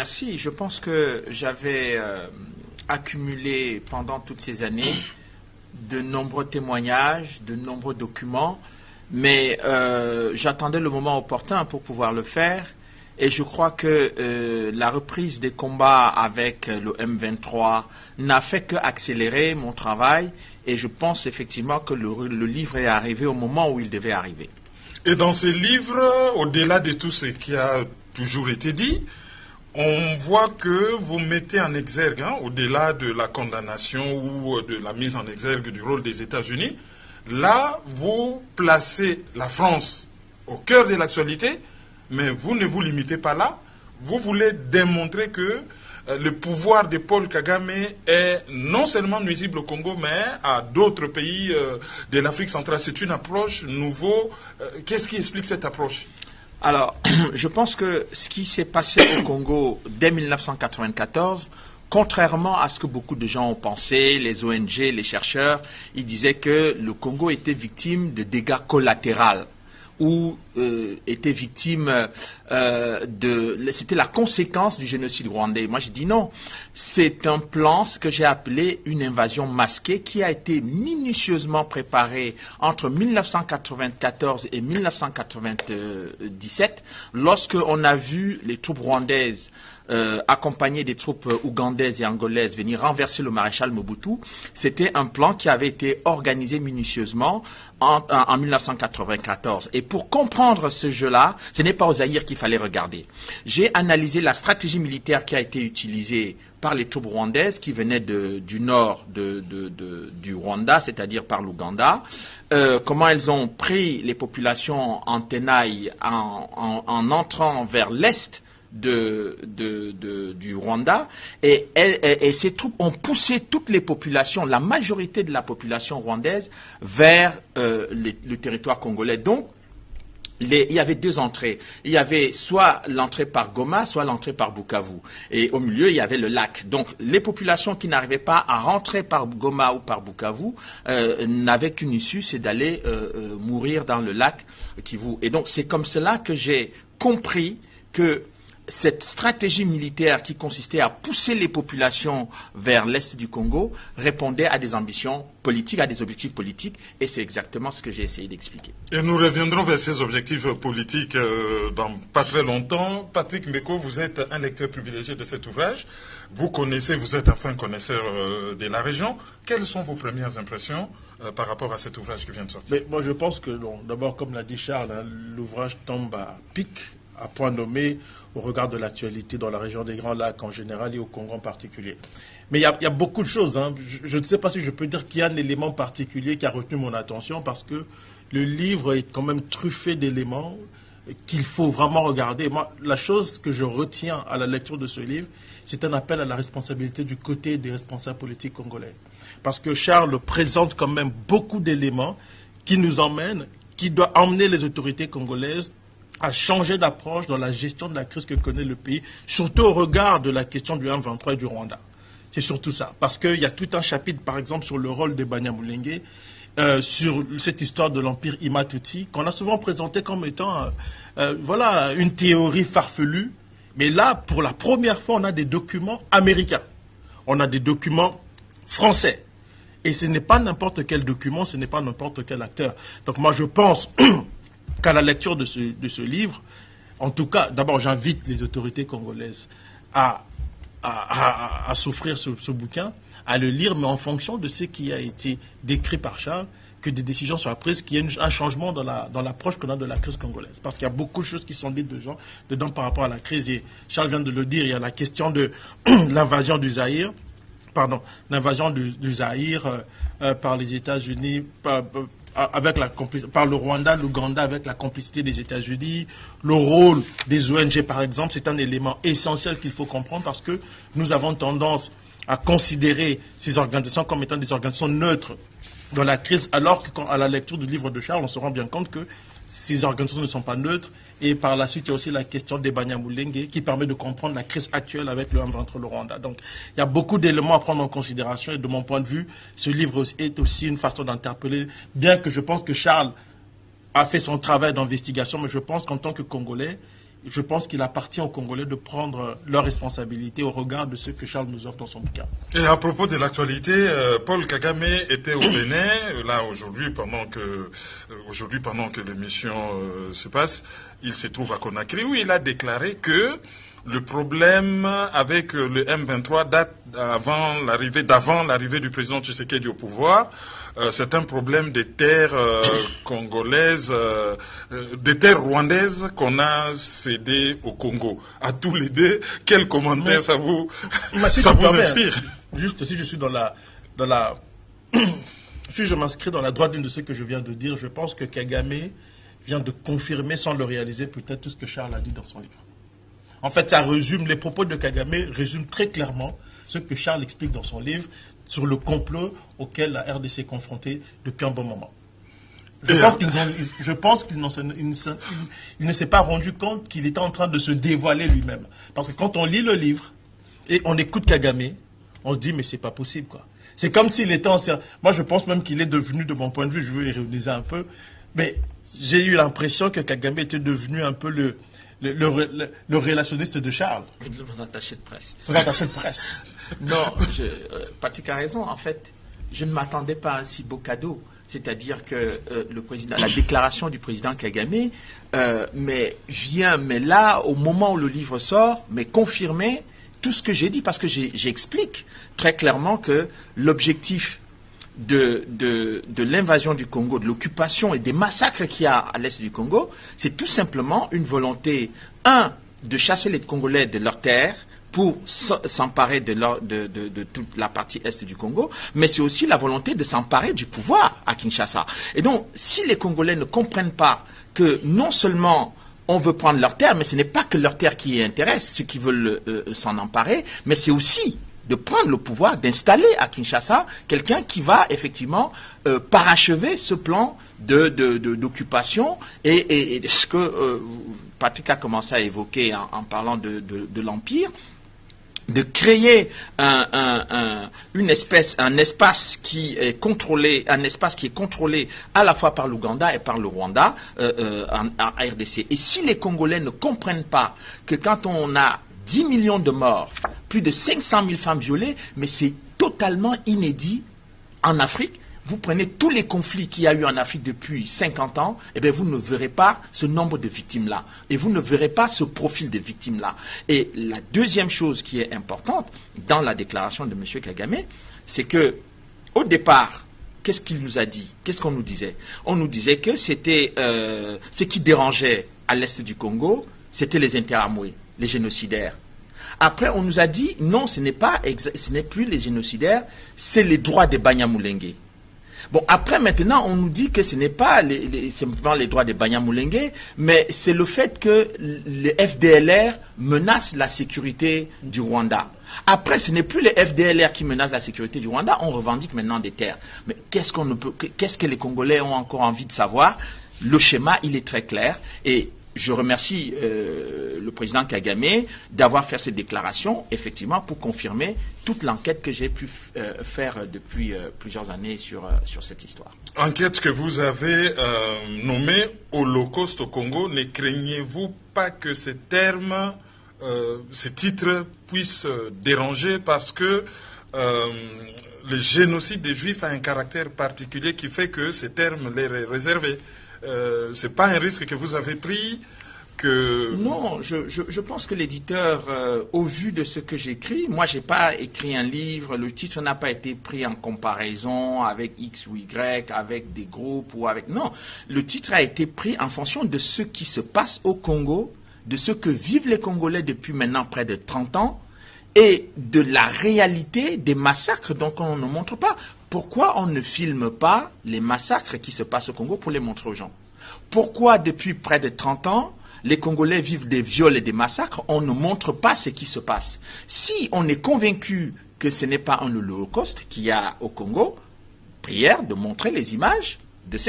merci. Je pense que j'avais accumulé pendant toutes ces années de nombreux témoignages, de nombreux documents, mais j'attendais le moment opportun pour pouvoir le faire. Et je crois que la reprise des combats avec le M23 n'a fait qu'accélérer mon travail. Et je pense effectivement que le livre est arrivé au moment où il devait arriver. Et dans ce livre, au-delà de tout ce qui a toujours été dit, on voit que vous mettez en exergue, au-delà de la condamnation ou de la mise en exergue du rôle des États-Unis, là, vous placez la France au cœur de l'actualité, mais vous ne vous limitez pas là. Vous voulez démontrer que le pouvoir de Paul Kagame est non seulement nuisible au Congo, mais à d'autres pays de l'Afrique centrale. C'est une approche nouvelle. Qu'est-ce qui explique cette approche ? Alors, je pense que ce qui s'est passé au Congo dès 1994, contrairement à ce que beaucoup de gens ont pensé, les ONG, les chercheurs, ils disaient que le Congo était victime de dégâts collatéraux ou était victime c'était la conséquence du génocide rwandais. Moi, je dis non. C'est un plan, ce que j'ai appelé une invasion masquée, qui a été minutieusement préparé entre 1994 et 1997, lorsque on a vu les troupes rwandaises accompagné des troupes ougandaises et angolaises venir renverser le maréchal Mobutu. C'était un plan qui avait été organisé minutieusement en 1994. Et pour comprendre ce jeu-là, ce n'est pas au Zaïre qu'il fallait regarder. J'ai analysé la stratégie militaire qui a été utilisée par les troupes rwandaises qui venaient du nord du Rwanda, c'est-à-dire par l'Ouganda, comment elles ont pris les populations en tenaille en entrant vers l'est du Rwanda, et ces troupes ont poussé toutes les populations, la majorité de la population rwandaise, vers le territoire congolais. Donc, il y avait deux entrées. Il y avait soit l'entrée par Goma, soit l'entrée par Bukavu. Et au milieu, il y avait le lac. Donc, les populations qui n'arrivaient pas à rentrer par Goma ou par Bukavu n'avaient qu'une issue, c'est d'aller mourir dans le lac Kivu. Et donc, c'est comme cela que j'ai compris que cette stratégie militaire qui consistait à pousser les populations vers l'est du Congo répondait à des ambitions politiques, à des objectifs politiques, et c'est exactement ce que j'ai essayé d'expliquer. Et nous reviendrons vers ces objectifs politiques dans pas très longtemps. Patrick Mbeko, vous êtes un lecteur privilégié de cet ouvrage. Vous connaissez, vous êtes un fin connaisseur de la région. Quelles sont vos premières impressions par rapport à cet ouvrage qui vient de sortir? Mais moi, je pense que, d'abord, comme l'a dit Charles, l'ouvrage tombe à pic, à point nommé, au regard de l'actualité dans la région des Grands Lacs en général et au Congo en particulier. Mais il y a beaucoup de choses. Je ne sais pas si je peux dire qu'il y a un élément particulier qui a retenu mon attention, parce que le livre est quand même truffé d'éléments qu'il faut vraiment regarder. Moi, la chose que je retiens à la lecture de ce livre, c'est un appel à la responsabilité du côté des responsables politiques congolais. Parce que Charles présente quand même beaucoup d'éléments qui nous emmènent, qui doivent emmener les autorités congolaises à changer d'approche dans la gestion de la crise que connaît le pays, surtout au regard de la question du M23 et du Rwanda. C'est surtout ça. Parce qu'il y a tout un chapitre, par exemple, sur le rôle des Banyamulenge, sur cette histoire de l'empire Imatutsi, qu'on a souvent présenté comme étant une théorie farfelue. Mais là, pour la première fois, on a des documents américains. On a des documents français. Et ce n'est pas n'importe quel document, ce n'est pas n'importe quel acteur. Donc moi, je pense qu'à la lecture de ce livre, en tout cas, d'abord, j'invite les autorités congolaises à s'offrir ce bouquin, à le lire, mais en fonction de ce qui a été décrit par Charles, que des décisions soient prises, qu'il y ait un changement dans l'approche qu'on a de la crise congolaise. Parce qu'il y a beaucoup de choses qui sont dites dedans par rapport à la crise. Et Charles vient de le dire, il y a la question de l'invasion du Zaïre, l'invasion du Zaïre par les États-Unis, par le Rwanda, l'Ouganda, avec la complicité des États-Unis. Le rôle des ONG, par exemple, c'est un élément essentiel qu'il faut comprendre, parce que nous avons tendance à considérer ces organisations comme étant des organisations neutres dans la crise, alors qu'à la lecture du livre de Charles, on se rend bien compte que ces organisations ne sont pas neutres. Et par la suite, il y a aussi la question des Banyamulenge qui permet de comprendre la crise actuelle avec le M23 le Rwanda. Donc, il y a beaucoup d'éléments à prendre en considération. Et de mon point de vue, ce livre est aussi une façon d'interpeller, bien que je pense que Charles a fait son travail d'investigation, mais je pense qu'en tant que Congolais, je pense qu'il appartient aux Congolais de prendre leurs responsabilités au regard de ce que Charles nous offre dans son bouquin. Et à propos de l'actualité, Paul Kagame était au Bénin, là aujourd'hui pendant que l'émission se passe, il se trouve à Conakry, où il a déclaré que le problème avec le M23 date d'avant l'arrivée du président Tshisekedi au pouvoir. C'est un problème des terres congolaises, des terres rwandaises qu'on a cédées au Congo. À tous les deux, quel commentaire ça vous inspire? Juste si je suis si je m'inscris dans la droite ligne de ce que je viens de dire, je pense que Kagame vient de confirmer sans le réaliser peut-être tout ce que Charles a dit dans son livre. En fait, les propos de Kagame résument très clairement ce que Charles explique dans son livre sur le complot auquel la RDC est confrontée depuis un bon moment. Je pense qu'il ne s'est pas rendu compte qu'il était en train de se dévoiler lui-même. Parce que quand on lit le livre et on écoute Kagame, on se dit mais c'est pas possible quoi. C'est comme s'il était moi je pense même qu'il est devenu, de mon point de vue, je veux ironiser un peu, mais j'ai eu l'impression que Kagame était devenu un peu le relationniste de Charles. Son attaché de presse. Son attaché de presse. Non, Patrick a raison. En fait, je ne m'attendais pas à un si beau cadeau. C'est-à-dire que la déclaration du président Kagame vient, mais là, au moment où le livre sort, mais confirmer tout ce que j'ai dit, parce que j'explique très clairement que l'objectif de l'invasion du Congo, de l'occupation et des massacres qu'il y a à l'est du Congo, c'est tout simplement une volonté, de chasser les Congolais de leurs terres pour s'emparer de toute la partie est du Congo, mais c'est aussi la volonté de s'emparer du pouvoir à Kinshasa. Et donc, si les Congolais ne comprennent pas que non seulement on veut prendre leurs terres, mais ce n'est pas que leurs terres qui les intéressent, ceux qui veulent s'en emparer, mais c'est aussi de prendre le pouvoir, d'installer à Kinshasa quelqu'un qui va effectivement parachever ce plan d'occupation et ce que Patrick a commencé à évoquer en parlant de l'Empire, de créer un espace qui est contrôlé à la fois par l'Ouganda et par le Rwanda en RDC. Et si les Congolais ne comprennent pas que quand on a 10 millions de morts, plus de 500 000 femmes violées, mais c'est totalement inédit en Afrique. Vous prenez tous les conflits qu'il y a eu en Afrique depuis 50 ans, eh bien vous ne verrez pas ce nombre de victimes-là. Et vous ne verrez pas ce profil de victimes-là. Et la deuxième chose qui est importante dans la déclaration de M. Kagame, c'est que, au départ, qu'est-ce qu'il nous a dit? Qu'est-ce qu'on nous disait? On nous disait que c'était ce qui dérangeait à l'est du Congo, c'était les Interamwe, les génocidaires. Après, on nous a dit, non, ce n'est plus les génocidaires, c'est les droits des Banyamulenge. Bon, après, maintenant, on nous dit que ce n'est pas simplement les droits des Banyamulenge, mais c'est le fait que les FDLR menacent la sécurité du Rwanda. Après, ce n'est plus les FDLR qui menacent la sécurité du Rwanda, on revendique maintenant des terres. Mais qu'est-ce que les Congolais ont encore envie de savoir? Le schéma, il est très clair, et je remercie le président Kagame d'avoir fait cette déclaration, effectivement, pour confirmer toute l'enquête que j'ai pu faire depuis plusieurs années sur cette histoire. Enquête que vous avez nommée Holocauste au Congo. Ne craignez-vous pas que ces termes, ces titres puissent déranger parce que le génocide des Juifs a un caractère particulier qui fait que ces termes les réservés? C'est pas un risque que vous avez pris que... Non, je pense que l'éditeur, au vu de ce que j'écris, moi j'ai pas écrit un livre, le titre n'a pas été pris en comparaison avec X ou Y, avec des groupes ou avec... Non, le titre a été pris en fonction de ce qui se passe au Congo, de ce que vivent les Congolais depuis maintenant près de 30 ans, et de la réalité des massacres dont on ne montre pas. Pourquoi on ne filme pas les massacres qui se passent au Congo pour les montrer aux gens? Pourquoi depuis près de 30 ans, les Congolais vivent des viols et des massacres, on ne montre pas ce qui se passe? Si on est convaincu que ce n'est pas un holocauste qu'il y a au Congo, prière de montrer les images